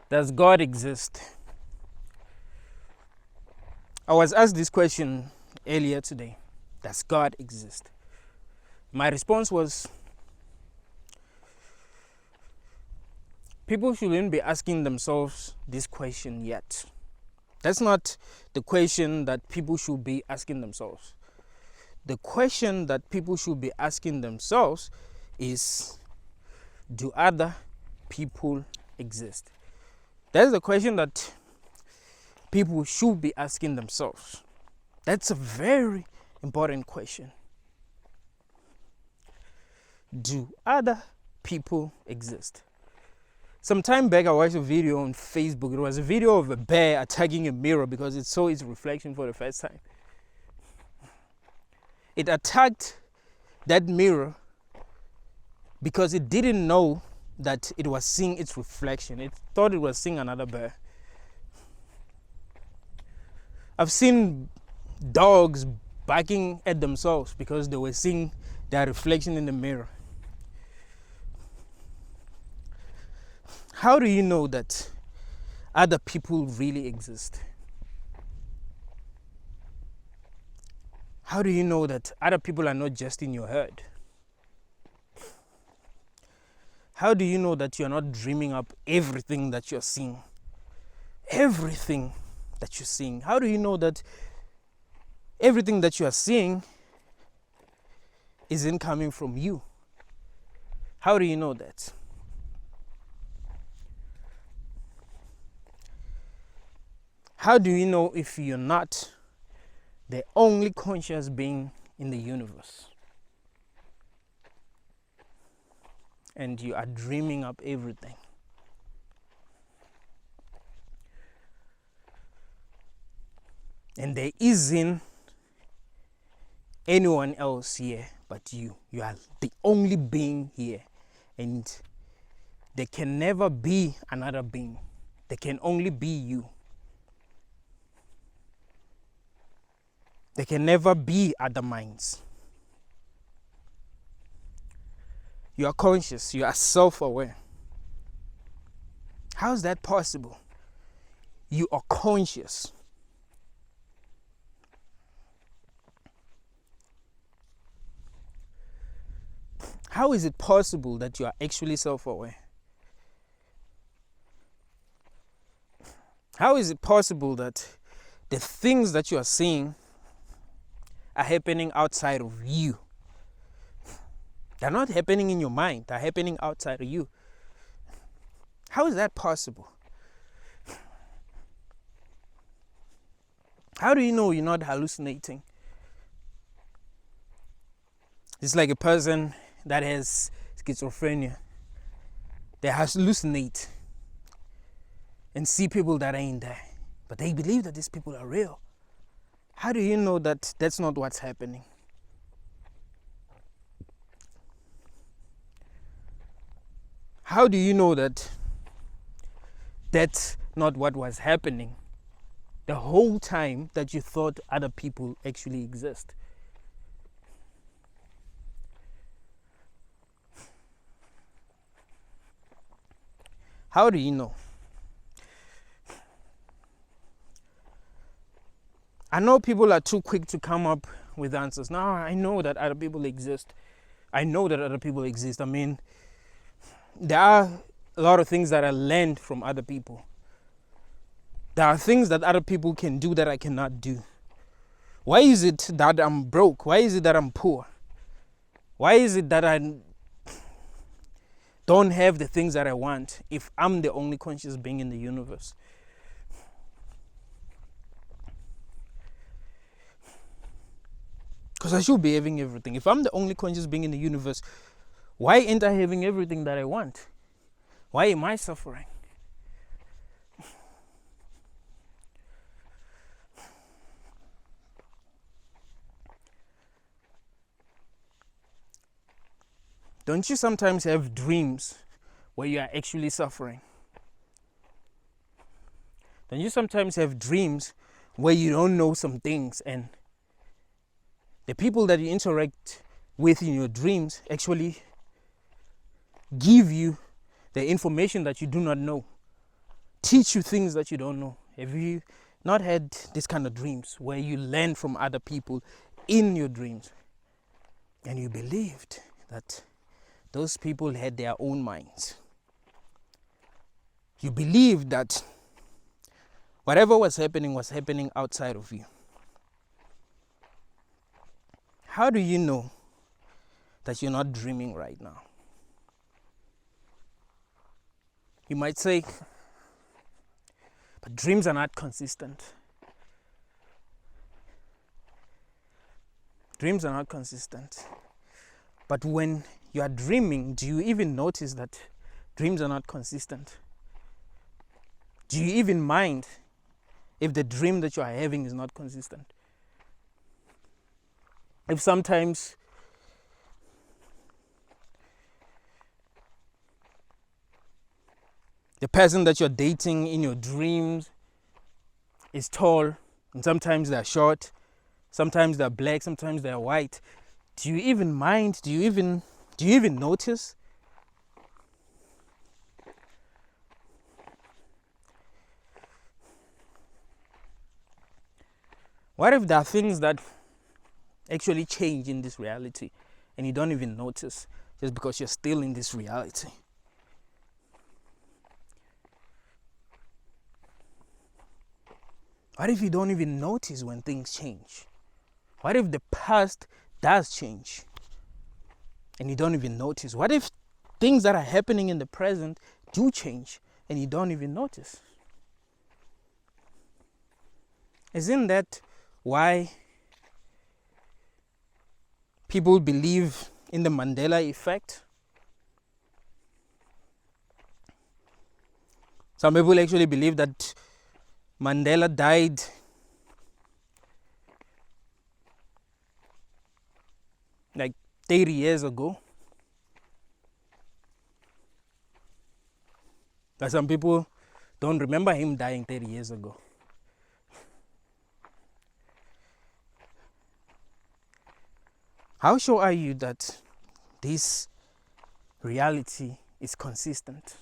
Does God exist? I was asked this question earlier today. Does God exist? My response was, people shouldn't be asking themselves this question yet. That's not the question that people should be asking themselves. The question that people should be asking themselves is, do other people exist? That's the question that people should be asking themselves. That's a very important question. Do other people exist? Some time back, I watched a video on Facebook. It was a video of a bear attacking a mirror because it saw its reflection for the first time. It attacked that mirror because it didn't know that it was seeing its reflection. It thought it was seeing another bear. I've seen dogs barking at themselves because they were seeing their reflection in the mirror. How do you know that other people really exist? How do you know that other people are not just in your head? How do you know that you're not dreaming up everything that you're seeing? Everything that you're seeing. How do you know that everything that you are seeing isn't coming from you? How do you know that? How do you know if you're not the only conscious being in the universe and you are dreaming up everything? And there isn't anyone else here but you. You are the only being here. And there can never be another being. There can only be you. There can never be other minds. You are conscious. You are self-aware. How is that possible? You are conscious. How is it possible that you are actually self-aware? How is it possible that the things that you are seeing are happening outside of you? They're not happening in your mind. They're happening outside of you. How is that possible? How do you know you're not hallucinating? It's like a person that has schizophrenia. They hallucinate and see people that ain't there. But they believe that these people are real. How do you know that that's not what's happening? How do you know that that's not what was happening the whole time that you thought other people actually exist? How do you know? I know people are too quick to come up with answers. No, I know that other people exist. I know that other people exist. I mean, there are a lot of things that I learned from other people. There are things that other people can do that I cannot do. Why is it that I'm broke? Why is it that I'm poor? Why is it that I don't have the things that I want if I'm the only conscious being in the universe? Because I should be having everything. If I'm the only conscious being in the universe, why ain't I having everything that I want? Why am I suffering? Don't you sometimes have dreams where you are actually suffering? Don't you sometimes have dreams where you don't know some things and the people that you interact with in your dreams actually give you the information that you do not know? teach you things that you don't know. Have you not had this kind of dreams where you learn from other people in your dreams and you believed that those people had their own minds? You believed that whatever was happening outside of you. How do you know that you're not dreaming right now? You might say, but dreams are not consistent. Dreams are not consistent. But when you are dreaming, do you even notice that dreams are not consistent? Do you even mind if the dream that you are having is not consistent? If sometimes the person that you're dating in your dreams is tall, and sometimes they're short, sometimes they're black, sometimes they're white, do you even mind? Do you even notice? What if there are things that actually change in this reality and you don't even notice just because you're still in this reality? What if you don't even notice when things change? What if the past does change and you don't even notice? What if things that are happening in the present do change and you don't even notice? Isn't that why people believe in the Mandela effect? Some people actually believe that Mandela died like 30 years ago. But some people don't remember him dying 30 years ago. How sure are you that this reality is consistent?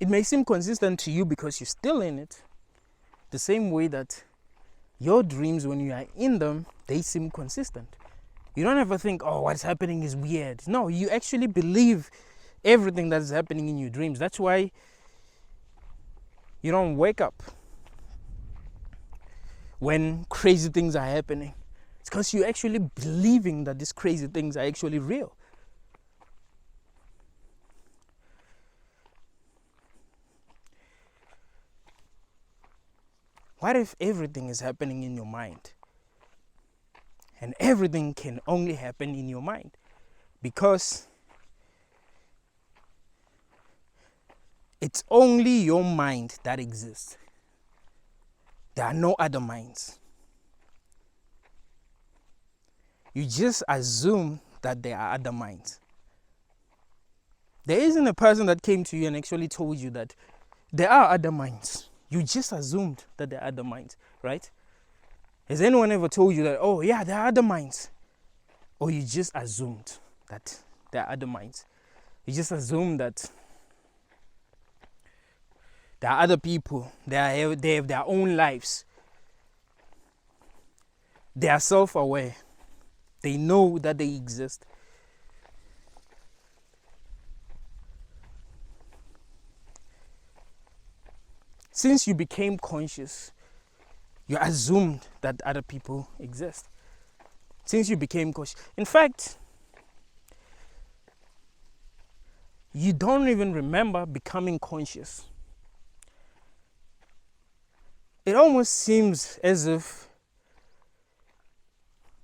It may seem consistent to you because you're still in it, the same way that your dreams, when you are in them, they seem consistent. You don't ever think, oh, what's happening is weird. No, you actually believe everything that's happening in your dreams. That's why you don't wake up when crazy things are happening. It's because you're actually believing that these crazy things are actually real. What if everything is happening in your mind? And everything can only happen in your mind, because it's only your mind that exists. There are no other minds. You just assume that there are other minds. There isn't a person that came to you and actually told you that there are other minds. You just assumed that there are other minds, right? Has anyone ever told you that, oh yeah, there are other minds? Or you just assumed that there are other minds? You just assume that there are other people, they have their own lives. They are self-aware. They know that they exist. Since you became conscious, you assumed that other people exist. Since you became conscious. In fact, you don't even remember becoming conscious. It almost seems as if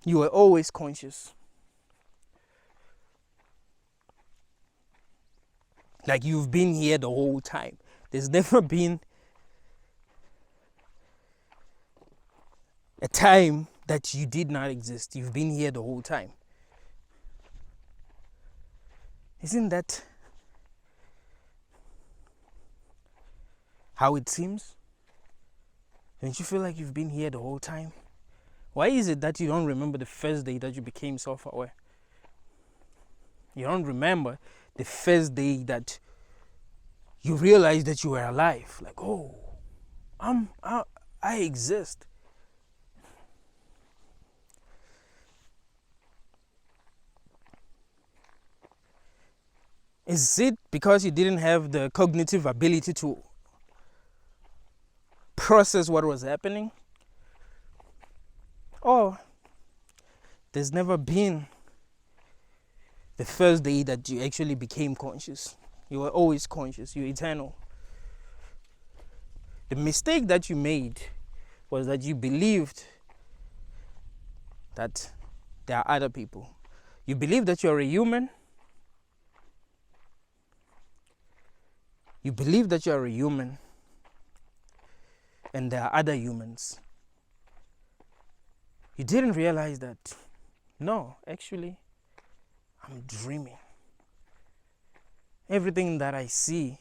you were always conscious. Like you've been here the whole time. There's never been a time that you did not exist. You've been here the whole time. Isn't that how it seems? Don't you feel like you've been here the whole time? Why is it that you don't remember the first day that you became self-aware? You don't remember the first day that you realize that you are alive. Like, oh, I exist. Is it because you didn't have the cognitive ability to process what was happening? Or there's never been the first day that you actually became conscious? You were always conscious. You're eternal. The mistake that you made was that you believed that there are other people. You believe that you're a human. You believe that you're a human and there are other humans. You didn't realize that, no, actually, I'm dreaming. Everything that I see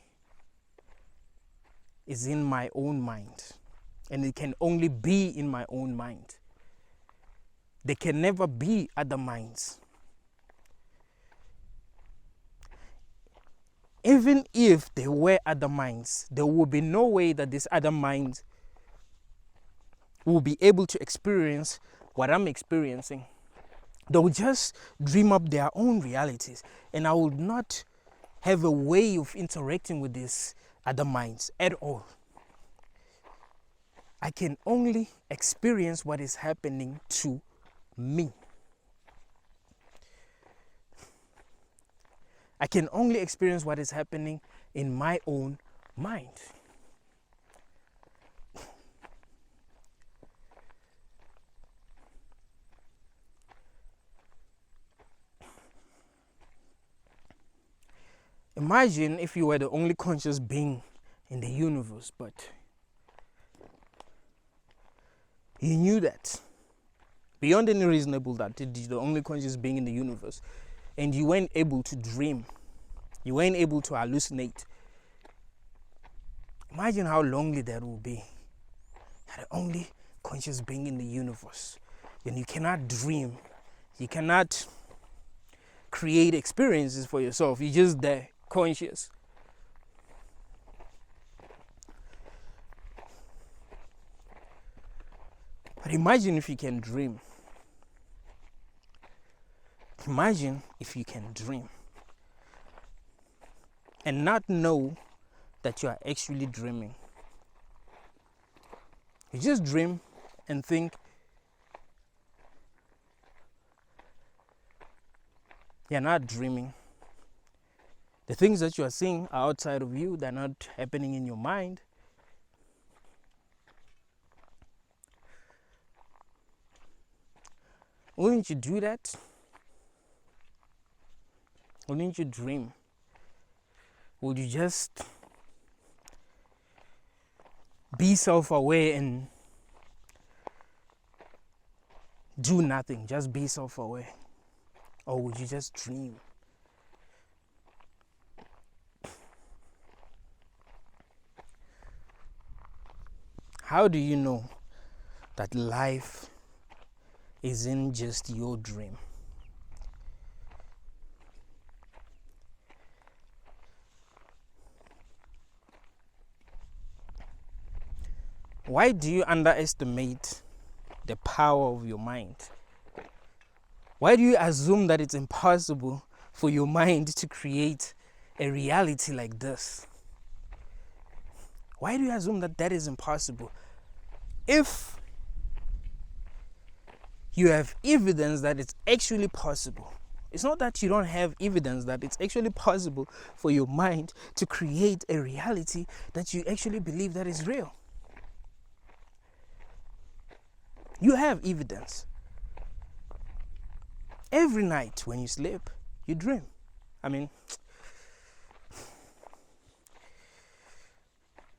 is in my own mind, and it can only be in my own mind. There can never be other minds. Even if there were other minds, there will be no way that these other minds will be able to experience what I'm experiencing. They will just dream up their own realities, and I would not have a way of interacting with these other minds at all. I can only experience what is happening to me. I can only experience what is happening in my own mind. Imagine if you were the only conscious being in the universe, but you knew that beyond any reasonable doubt you're the only conscious being in the universe, and you weren't able to dream, you weren't able to hallucinate. Imagine how lonely that would be. You're the only conscious being in the universe, and you cannot dream, you cannot create experiences for yourself. You're just there, conscious. But imagine if you can dream. Imagine if you can dream and not know that you are actually dreaming. You just dream and think you're not dreaming. The things that you are seeing are outside of you, they're not happening in your mind. Wouldn't you do that? Wouldn't you dream? Would you just be self-aware and do nothing, just be self-aware? Or would you just dream? How do you know that life isn't just your dream? Why do you underestimate the power of your mind? Why do you assume that it's impossible for your mind to create a reality like this? Why do you assume that that is impossible? If you have evidence that it's actually possible, it's not that you don't have evidence that it's actually possible for your mind to create a reality that you actually believe that is real. You have evidence. Every night when you sleep, you dream. I mean,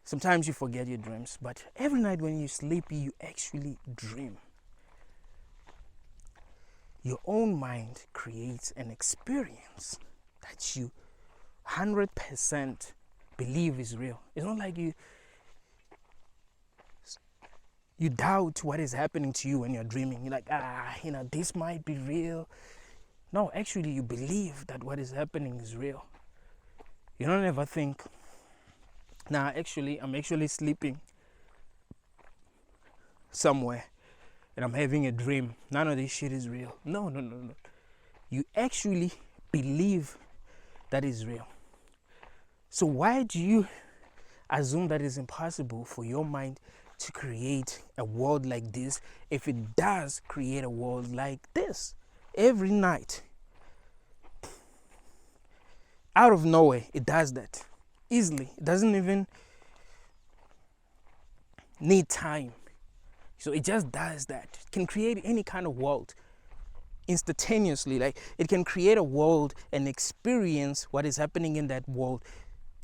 sometimes you forget your dreams, but every night when you sleep, you actually dream. Your own mind creates an experience that you 100% believe is real. It's not like you doubt what is happening to you when you're dreaming. You're like, this might be real. No, actually, you believe that what is happening is real. You don't ever think, Now, I'm actually sleeping somewhere and I'm having a dream. None of this shit is real. No, no, no, no. You actually believe that is real. So why do you assume that it's impossible for your mind to create a world like this if it does create a world like this every night? Out of nowhere, it does that easily. It doesn't even need time. So it just does that. It can create any kind of world instantaneously. Like, it can create a world and experience what is happening in that world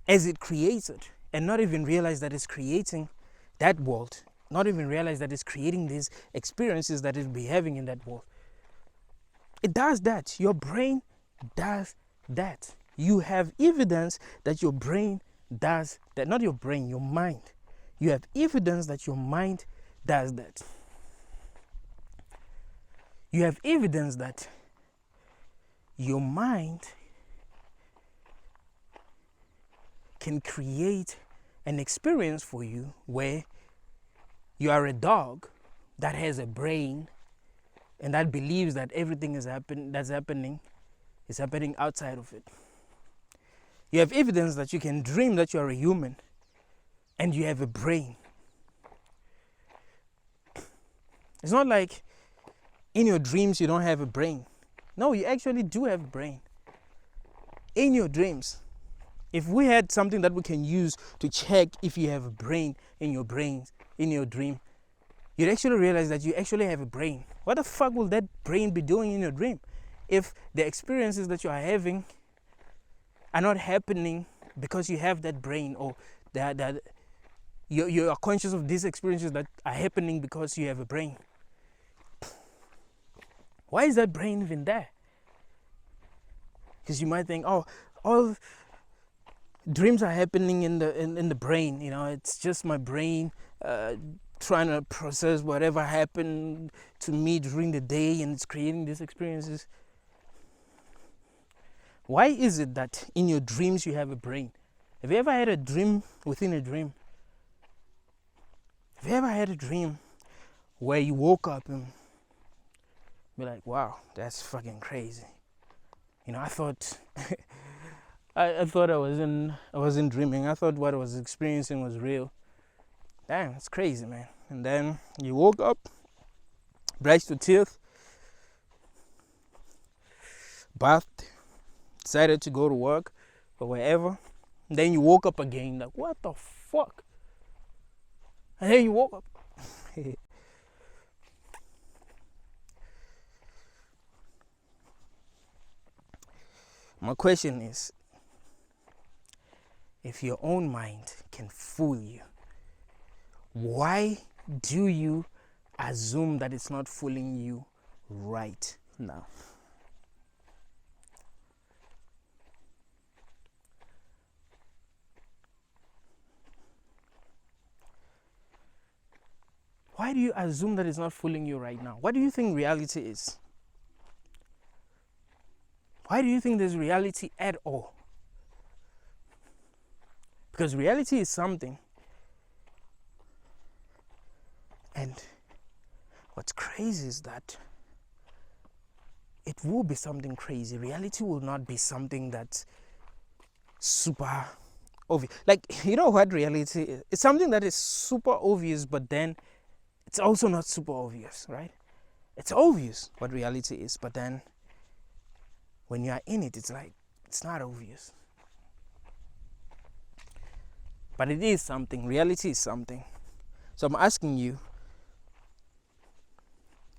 as it creates it, and not even realize that it's creating that world, not even realize that it's creating these experiences that it'll be having in that world. It does that. Your brain does that. You have evidence that your brain does that. Not your brain, your mind. You have evidence that your mind does that. You have evidence that your mind can create an experience for you where you are a dog that has a brain and that believes that everything that's happening is happening outside of it. You have evidence that you can dream that you are a human and you have a brain. It's not like in your dreams you don't have a brain. No, you actually do have a brain. In your dreams. If we had something that we can use to check if you have a brain in your dream, you'd actually realize that you actually have a brain. What the fuck will that brain be doing in your dream if the experiences that you are having are not happening because you have that brain, or that you are conscious of these experiences that are happening because you have a brain? Why is that brain even there? Because you might think, oh, all dreams are happening in the brain. You know, it's just my brain trying to process whatever happened to me during the day, and it's creating these experiences. Why is it that in your dreams you have a brain? Have you ever had a dream within a dream? Have you ever had a dream where you woke up and be like, wow, that's fucking crazy? You know, I thought I thought I wasn't dreaming. I thought what I was experiencing was real. Damn, it's crazy, man. And then you woke up, brushed your teeth, bathed, decided to go to work or wherever. And then you woke up again, like, what the fuck? And then you woke up. My question is, if your own mind can fool you, why do you assume that it's not fooling you right now? Why do you assume that it's not fooling you right now? What do you think reality is? Why do you think there's reality at all? Because reality is something. And what's crazy is that it will be something crazy. Reality will not be something that's super obvious. Like, you know what reality is? It's something that is super obvious, but then it's also not super obvious, right? It's obvious what reality is, but then when you are in it, it's like, it's not obvious. But it is something. Reality is something. So I'm asking you,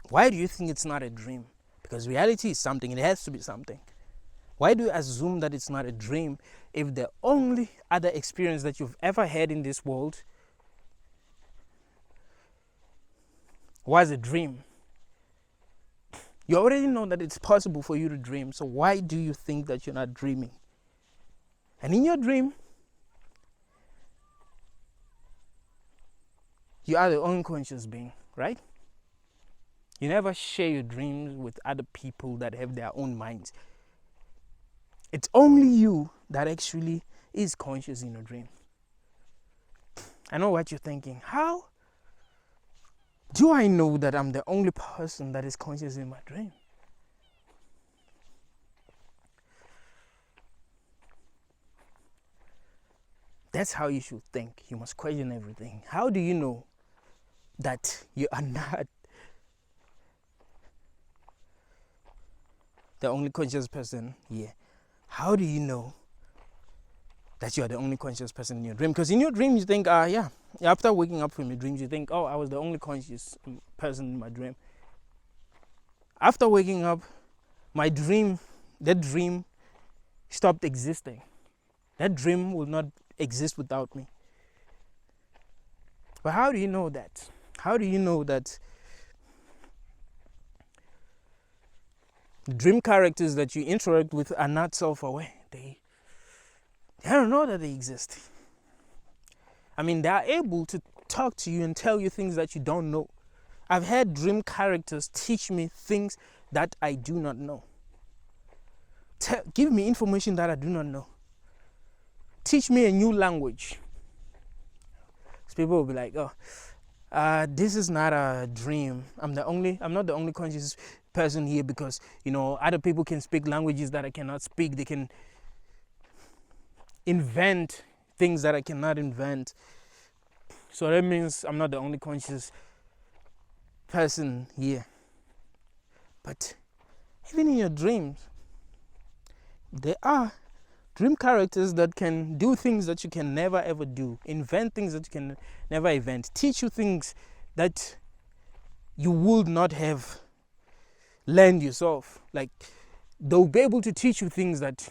why do you think it's not a dream? Because reality is something. It has to be something. Why do you assume that it's not a dream if the only other experience that you've ever had in this world was a dream? You already know that it's possible for you to dream. So why do you think that you're not dreaming? And in your dream, you are the unconscious being, right? You never share your dreams with other people that have their own minds. It's only you that actually is conscious in your dream. I know what you're thinking. How do I know that I'm the only person that is conscious in my dream? That's how you should think. You must question everything. How do you know that you are not the only conscious person here? How do you know that you are the only conscious person in your dream? Because in your dream you think, yeah, after waking up from your dreams, you think, oh, I was the only conscious person in my dream. After waking up, that dream stopped existing. That dream will not exist without me. But how do you know that? How do you know that the dream characters that you interact with are not self-aware? They don't know that they exist. I mean, they are able to talk to you and tell you things that you don't know. I've had dream characters teach me things that I do not know. Give me information that I do not know. Teach me a new language. So people will be like, oh, this is not a dream. I'm not the only conscious person here, because other people can speak languages that I cannot speak. They can invent things that I cannot invent. So that means I'm not the only conscious person here. But even in your dreams, there are dream characters that can do things that you can never ever do, invent things that you can never invent, teach you things that you would not have learned yourself. Like, they'll be able to teach you things that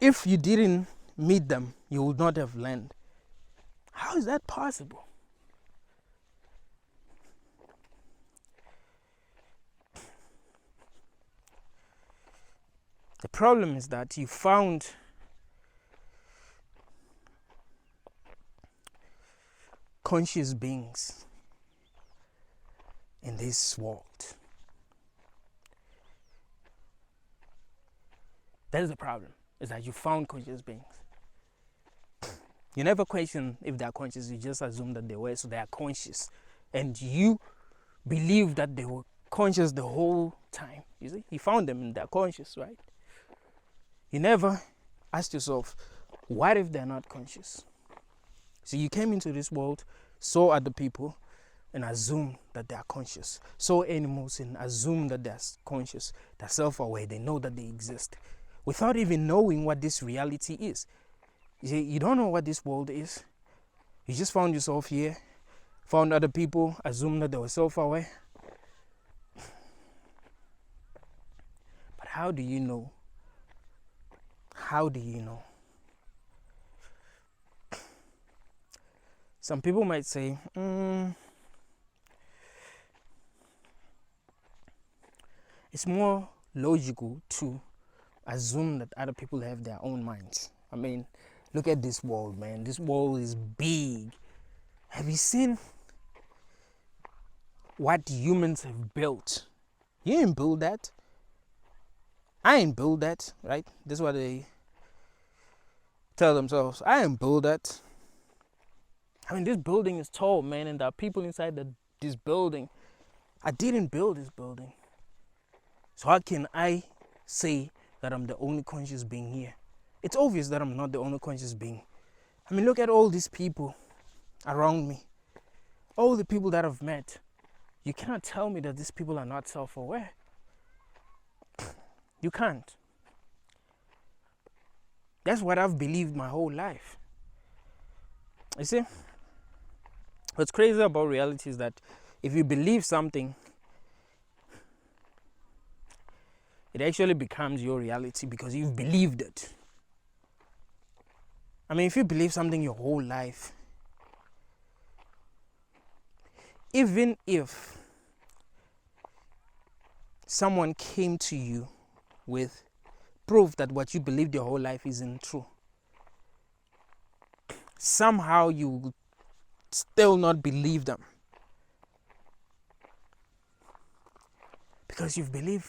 if you didn't meet them, you would not have learned. How is that possible? The problem is that you found conscious beings in this world. That is the problem, is that you found conscious beings. You never question if they are conscious, you just assume that they were, so they are conscious. And you believe that they were conscious the whole time. You see, you found them and they're conscious, right? You never asked yourself, what if they're not conscious? So you came into this world, saw other people, and assumed that they are conscious. Saw animals and assumed that they're conscious. They're self-aware. They know that they exist, without even knowing what this reality is. You see, you don't know what this world is. You just found yourself here, found other people, assumed that they were self-aware. But how do you know? How do you know? Some people might say, it's more logical to assume that other people have their own minds. I mean, look at this world, man. This world is big. Have you seen what humans have built? You ain't build that. I ain't build that, right? That's what they tell themselves. I ain't build that. I mean, this building is tall, man, and there are people inside this building. I didn't build this building. So how can I say that I'm the only conscious being here? It's obvious that I'm not the only conscious being. I mean, look at all these people around me. All the people that I've met. You cannot tell me that these people are not self-aware. You can't. That's what I've believed my whole life. You see? What's crazy about reality is that if you believe something, it actually becomes your reality because you've believed it. I mean, if you believe something your whole life, even if someone came to you with proof that what you believed your whole life isn't true, somehow you will still not believe them. Because you've believed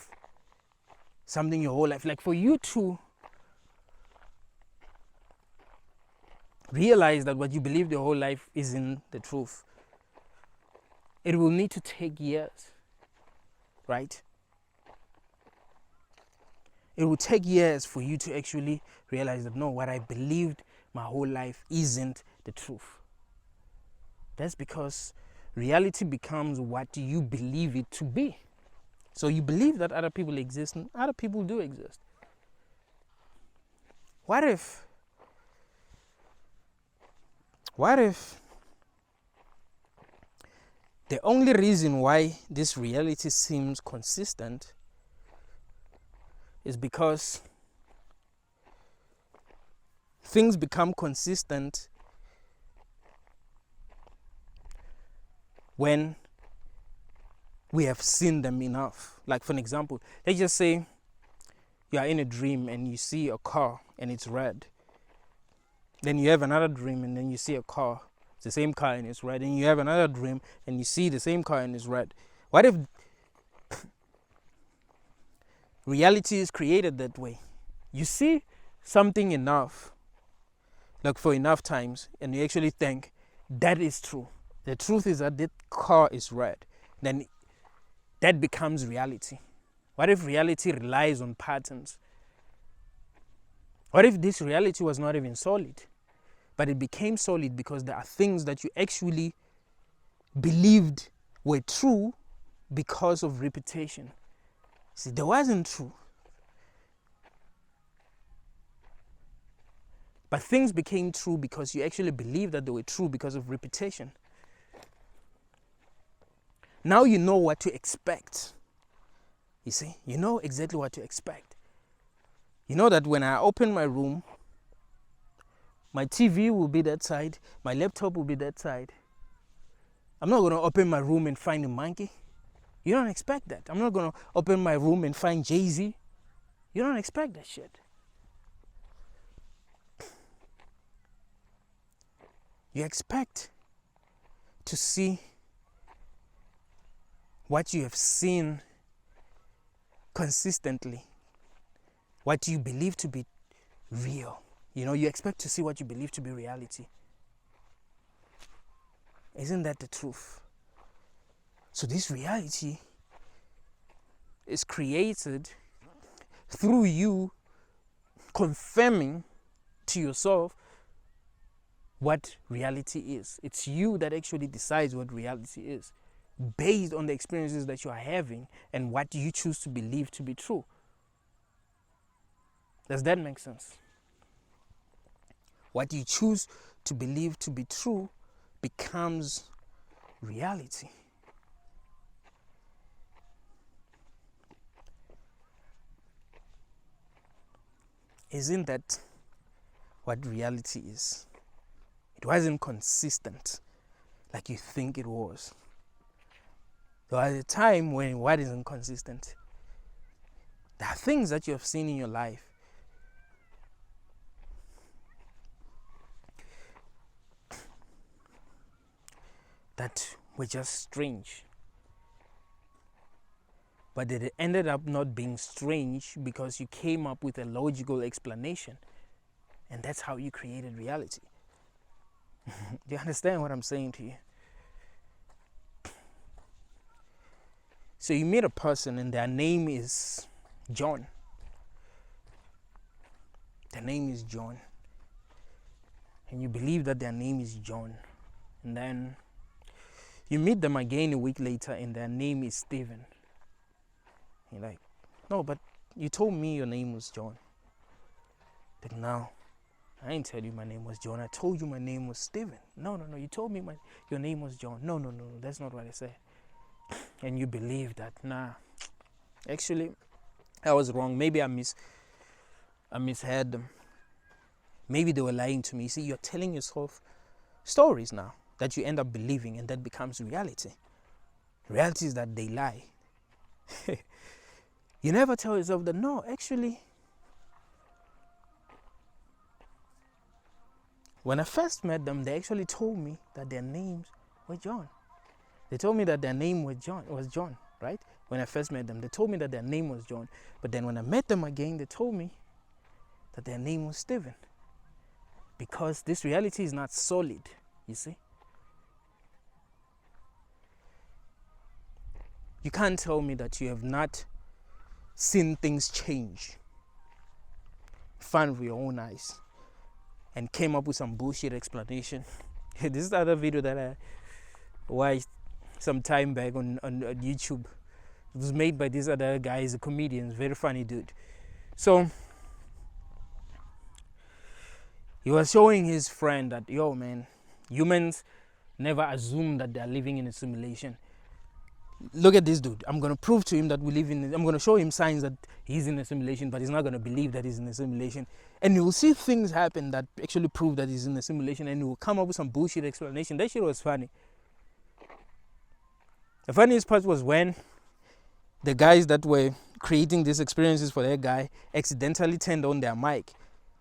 something your whole life. Like, for you to realize that what you believed your whole life isn't the truth. It will need to take years, right? It will take years for you to actually realize that no, what I believed my whole life isn't the truth. That's because reality becomes what you believe it to be. So you believe that other people exist, and other people do exist. What if the only reason why this reality seems consistent is because things become consistent when we have seen them enough. Like, for an example, let's just say you are in a dream and you see a car and it's red. Then you have another dream and then you see a car, it's the same car and it's red. And you have another dream and you see the same car and it's red. What if reality is created that way? You see something enough, like for enough times, and you actually think that is true. The truth is that car is red. Then that becomes reality. What if reality relies on patterns? What if this reality was not even solid, but it became solid because there are things that you actually believed were true because of repetition? See, there wasn't true. But things became true because you actually believed that they were true because of repetition. Now you know what to expect. You see, you know exactly what to expect. You know that when I open my room, my TV will be that side, my laptop will be that side. I'm not going to open my room and find a monkey. You don't expect that. I'm not going to open my room and find Jay-Z. You don't expect that shit. You expect to see what you have seen consistently, what you believe to be real. You know, you expect to see what you believe to be reality. Isn't that the truth? So this reality is created through you confirming to yourself what reality is. It's you that actually decides what reality is, based on the experiences that you are having and what you choose to believe to be true. Does that make sense? What you choose to believe to be true becomes reality. Isn't that what reality is? It wasn't consistent like you think it was. There was a time when what isn't consistent. There are things that you have seen in your life that were just strange. But it ended up not being strange because you came up with a logical explanation. And that's how you created reality. Do you understand what I'm saying to you? So you meet a person and their name is John. Their name is John. And you believe that their name is John. And then you meet them again a week later and their name is Stephen. You're like, no, but you told me your name was John. But now, I didn't tell you my name was John. I told you my name was Stephen. No, you told me your name was John. No, that's not what I said. And you believe that. Nah, actually, I was wrong. Maybe I misheard them. Maybe they were lying to me. See, you're telling yourself stories now that you end up believing, and that becomes reality. Reality is that they lie. You never tell yourself that, no, actually, when I first met them, they actually told me that their names were John. They told me that their name was John, right? When I first met them, they told me that their name was John. But then when I met them again, they told me that their name was Stephen. because this reality is not solid, you see. You can't tell me that you have not seen things change in front of your own eyes and came up with some bullshit explanation. This is the other video that I watched some time back on YouTube. It was made by this other guy. He's a comedian, very funny dude. So he was showing his friend that, yo man, humans never assume that they're living in a simulation. Look at this dude. I'm going to prove to him that we live in, I'm going to show him signs that he's in a simulation, but he's not going to believe that he's in a simulation. And you will see things happen that actually prove that he's in a simulation, and he will come up with some bullshit explanation. That shit was funny. The funniest part was when the guys that were creating these experiences for that guy accidentally turned on their mic.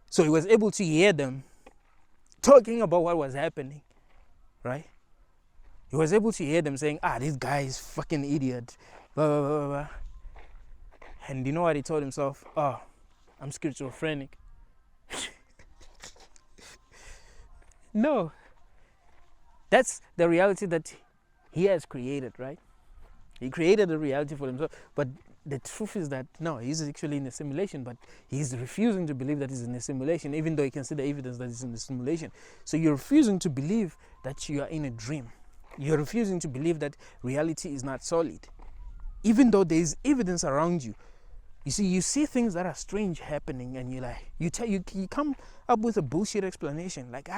So he was able to hear them talking about what was happening, right? He was able to hear them saying, this guy is fucking idiot, blah, blah, blah, blah. And you know what he told himself? I'm schizophrenic. No. That's the reality that he has created, right? He created a reality for himself. But the truth is that, no, he's actually in a simulation, but he's refusing to believe that he's in a simulation, even though he can see the evidence that he's in a simulation. So you're refusing to believe that you are in a dream. You're refusing to believe that reality is not solid, even though there is evidence around you. You see, you see things that are strange happening, and you come up with a bullshit explanation, like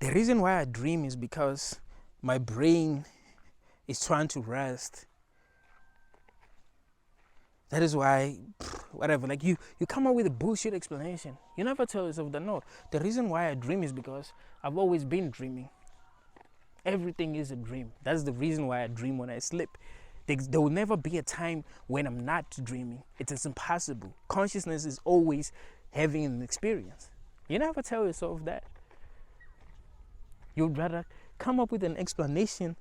The reason why I dream is because my brain is trying to rest. That is why, whatever, like you come up with a bullshit explanation. You never tell yourself that, no, the reason why I dream is because I've always been dreaming. Everything is a dream. That's the reason why I dream when I sleep. There will never be a time when I'm not dreaming. It is impossible. Consciousness is always having an experience. You never tell yourself that. You'd rather come up with an explanation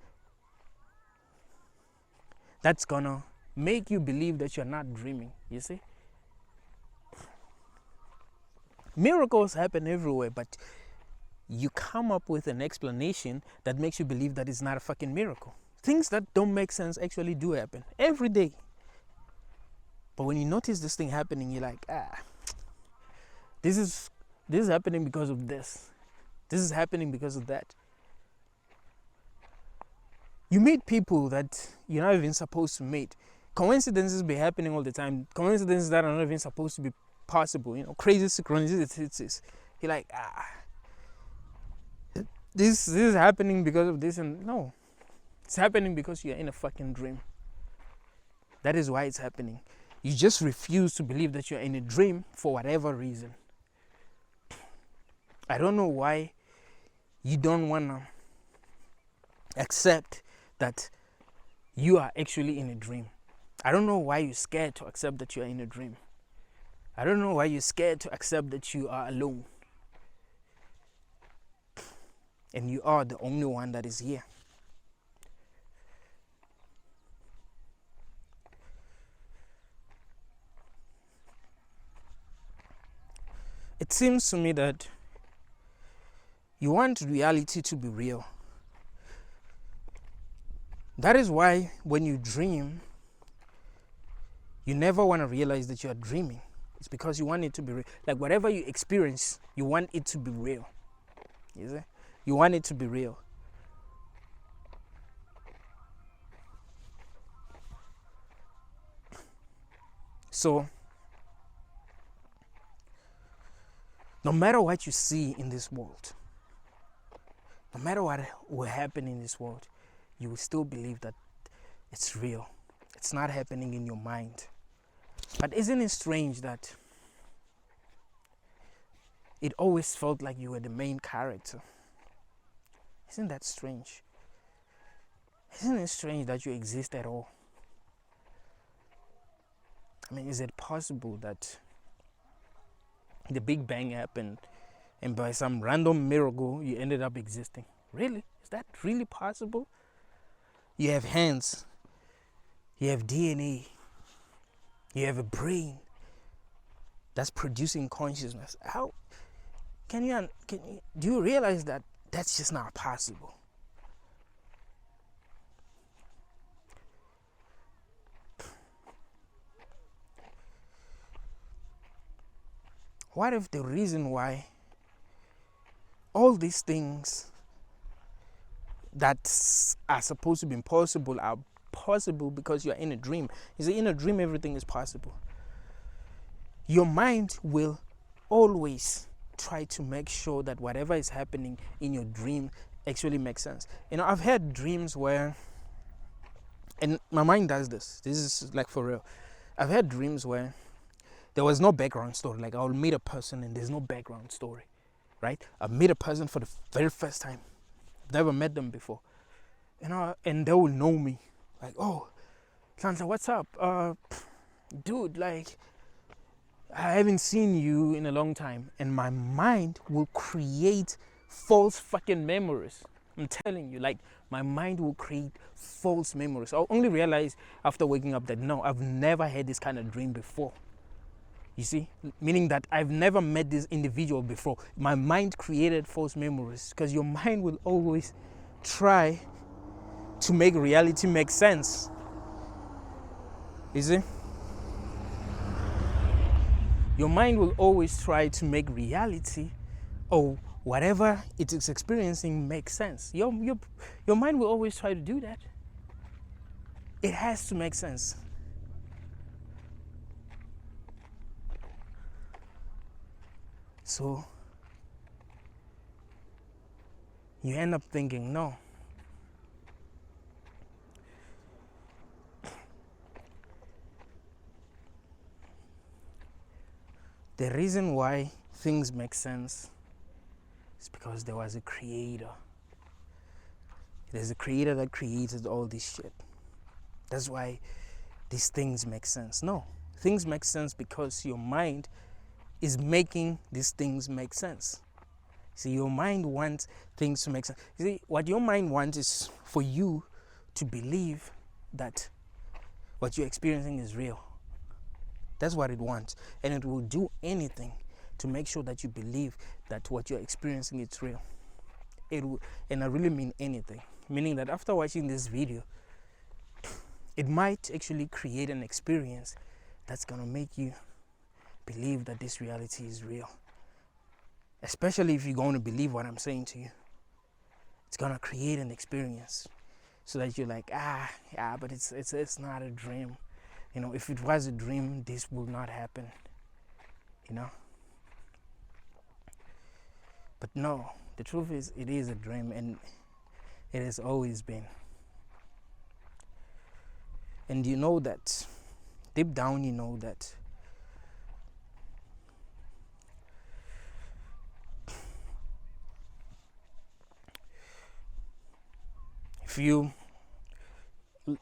that's gonna make you believe that you're not dreaming, you see? Miracles happen everywhere, but you come up with an explanation that makes you believe that it's not a fucking miracle. Things that don't make sense actually do happen every day. But when you notice this thing happening, you're like, this is happening because of this. This is happening because of that. You meet people that you're not even supposed to meet. Coincidences be happening all the time. Coincidences that are not even supposed to be possible. Crazy synchronicities. You're like, this is happening because of this, and no. It's happening because you're in a fucking dream. That is why it's happening. You just refuse to believe that you're in a dream for whatever reason. I don't know why you don't want to accept that you are actually in a dream. I don't know why you're scared to accept that you are in a dream. I don't know why you're scared to accept that you are alone. And you are the only one that is here. It seems to me that you want reality to be real. That is why when you dream, you never want to realize that you are dreaming. It's because you want it to be real. Like whatever you experience, you want it to be real. You see? You want it to be real. So, no matter what you see in this world, no matter what will happen in this world, you will still believe that it's real. It's not happening in your mind. But isn't it strange that it always felt like you were the main character? Isn't that strange? Isn't it strange that you exist at all? I mean, is it possible that the Big Bang happened and by some random miracle you ended up existing? Really? Is that really possible? You have hands, you have DNA, You have a brain that's producing consciousness. How do you realize that that's just not possible? What if the reason why all these things that are supposed to be impossible are possible because you're in a dream? You see, in a dream, everything is possible. Your mind will always try to make sure that whatever is happening in your dream actually makes sense. I've had dreams where, and my mind does this. This is like for real. I've had dreams where there was no background story. Like I'll meet a person and there's no background story, right? I meet a person for the very first time. I've never met them before, and they will know me. Like, oh, Santa, what's up? Dude, like, I haven't seen you in a long time. And my mind will create false fucking memories. I'm telling you, like, my mind will create false memories. I'll only realize after waking up that no, I've never had this kind of dream before. You see, meaning that I've never met this individual before. My mind created false memories, because your mind will always try to make reality make sense. You see? Your mind will always try to make reality or whatever it is experiencing make sense. Your mind will always try to do that. It has to make sense. So you end up thinking, no, the reason why things make sense is because there was a creator. There's a creator that created all this shit. That's why these things make sense. No, things make sense because your mind is making these things make sense. See, your mind wants things to make sense. You see, what your mind wants is for you to believe that what you're experiencing is real. That's what it wants. And it will do anything to make sure that you believe that what you're experiencing is real. It will, and I really mean anything. Meaning that after watching this video, it might actually create an experience that's going to make you believe that this reality is real. Especially if you're going to believe what I'm saying to you. It's going to create an experience so that you're like, but it's not a dream. If it was a dream, this would not happen. But no, the truth is, it is a dream, and it has always been. And you know that, deep down you know that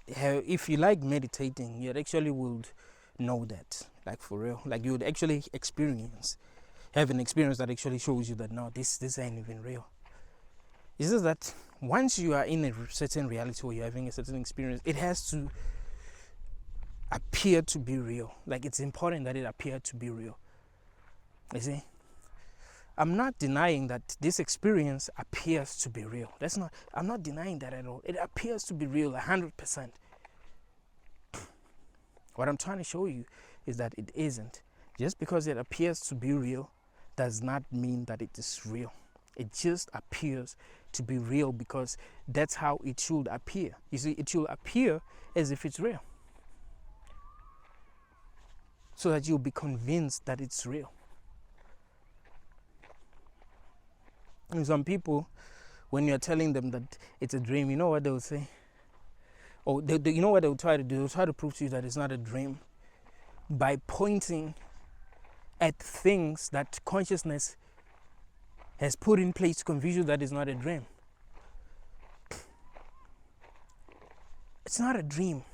if you like meditating, you actually would know that, like for real. Like you would actually have an experience that actually shows you that no, this ain't even real. It's just that once you are in a certain reality or you're having a certain experience, it has to appear to be real. Like it's important that it appear to be real. You see? I'm not denying that this experience appears to be real. I'm not denying that at all. It appears to be real 100%. What I'm trying to show you is that it isn't. Just because it appears to be real does not mean that it is real. It just appears to be real because that's how it should appear. You see, it should appear as if it's real, so that you'll be convinced that it's real. And some people, when you're telling them that it's a dream, you know what they'll say? Or you know what they'll try to do? They'll try to prove to you that it's not a dream by pointing at things that consciousness has put in place to convince you that it's not a dream. It's not a dream.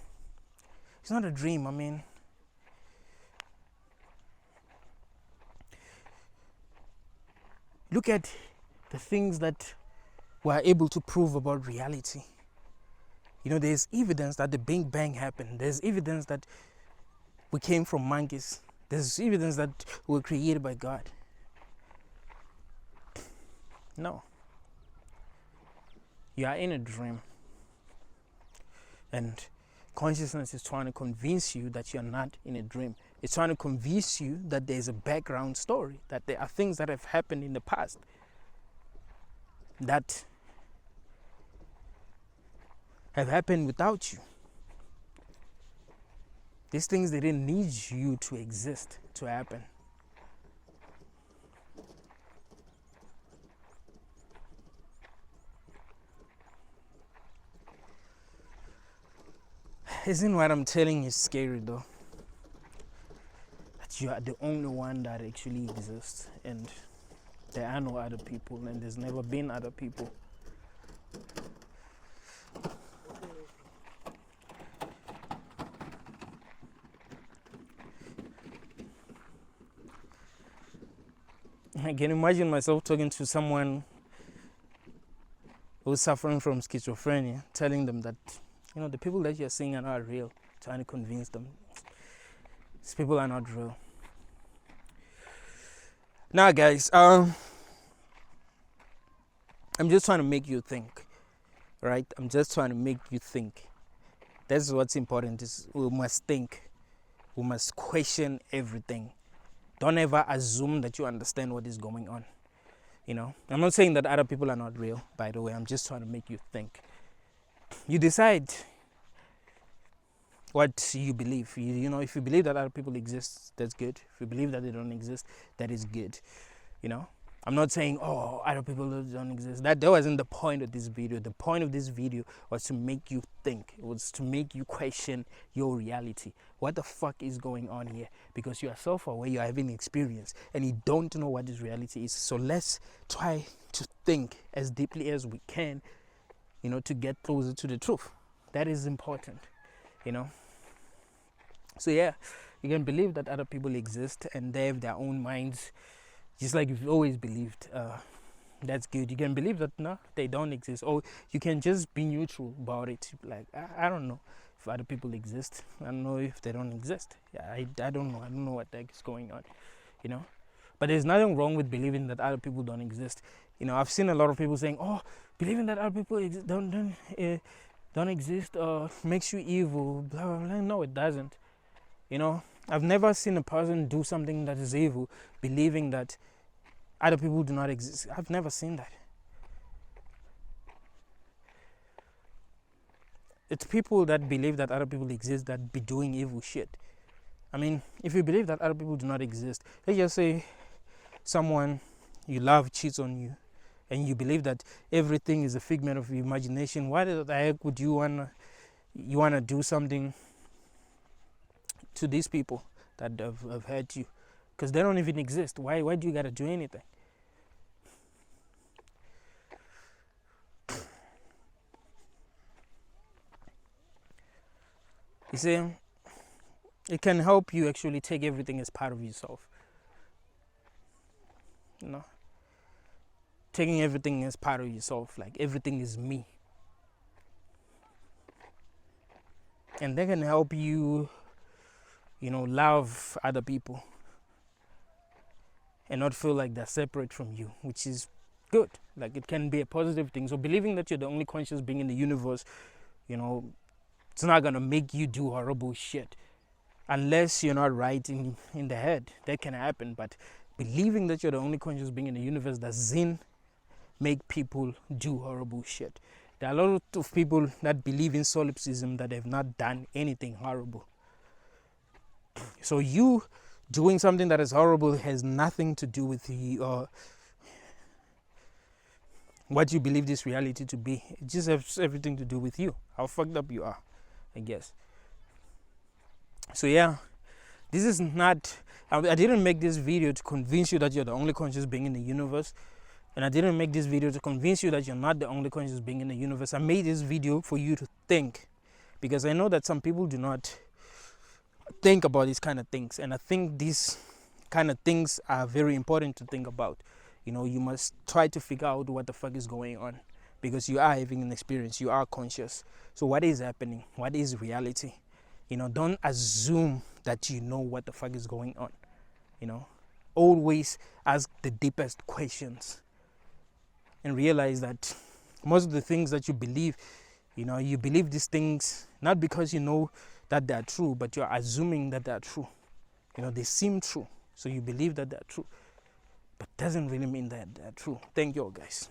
It's not a dream. I mean, look at the things that we're able to prove about reality. There's evidence that the Big Bang happened. There's evidence that we came from monkeys. There's evidence that we were created by God. No. You are in a dream. And consciousness is trying to convince you that you're not in a dream. It's trying to convince you that there's a background story, that there are things that have happened in the past that have happened without you. These things, they didn't need you to exist to happen. Isn't what I'm telling you scary though? That you are the only one that actually exists, and there are no other people, and there's never been other people. I can imagine myself talking to someone who's suffering from schizophrenia, telling them that, the people that you're seeing are not real, trying to convince them these people are not real. Now, guys, I'm just trying to make you think, right? I'm just trying to make you think. That's what's important. Is we must think. We must question everything. Don't ever assume that you understand what is going on. I'm not saying that other people are not real, by the way. I'm just trying to make you think. You decide what you believe. If you believe that other people exist, that's good. If you believe that they don't exist, that is good. I'm not saying, other people don't exist. That wasn't the point of this video. The point of this video was to make you think. It was to make you question your reality. What the fuck is going on here? Because you are self-aware, you are having experience, and you don't know what this reality is. So let's try to think as deeply as we can, to get closer to the truth. That is important, So yeah, you can believe that other people exist and they have their own minds, just like you've always believed. That's good. You can believe that no, they don't exist, or you can just be neutral about it. Like I don't know if other people exist. I don't know if they don't exist. Yeah, I don't know. I don't know what the heck is going on, But there's nothing wrong with believing that other people don't exist. I've seen a lot of people saying, believing that other people don't exist makes you evil. Blah blah blah. No, it doesn't. I've never seen a person do something that is evil believing that other people do not exist. I've never seen that. It's people that believe that other people exist that be doing evil shit. I mean, if you believe that other people do not exist, let's just say someone you love cheats on you, and you believe that everything is a figment of your imagination. Why the heck would you wanna do something to these people that have hurt you? Because they don't even exist. Why do you gotta do anything? You see, it can help you actually take everything as part of yourself. Taking everything as part of yourself, like everything is me. And they can help you, love other people and not feel like they're separate from you, which is good. Like, it can be a positive thing. So believing that you're the only conscious being in the universe, it's not gonna make you do horrible shit unless you're not right in the head. That can happen, but believing that you're the only conscious being in the universe doesn't make people do horrible shit. There are a lot of people that believe in solipsism that have not done anything horrible. So you doing something that is horrible has nothing to do with what you believe this reality to be. It just has everything to do with you, how fucked up you are, I guess. So yeah, this is not, I didn't make this video to convince you that you're the only conscious being in the universe. And I didn't make this video to convince you that you're not the only conscious being in the universe. I made this video for you to think. Because I know that some people do not think about these kind of things. And I think these kind of things are very important to think about. You must try to figure out what the fuck is going on. Because you are having an experience. You are conscious. So what is happening? What is reality? Don't assume that you know what the fuck is going on. You know, always ask the deepest questions and realize that most of the things that you believe, you believe these things not because you know that they are true, but you're assuming that they are true. They seem true, so you believe that they are true, but doesn't really mean that they are true. Thank you all, guys.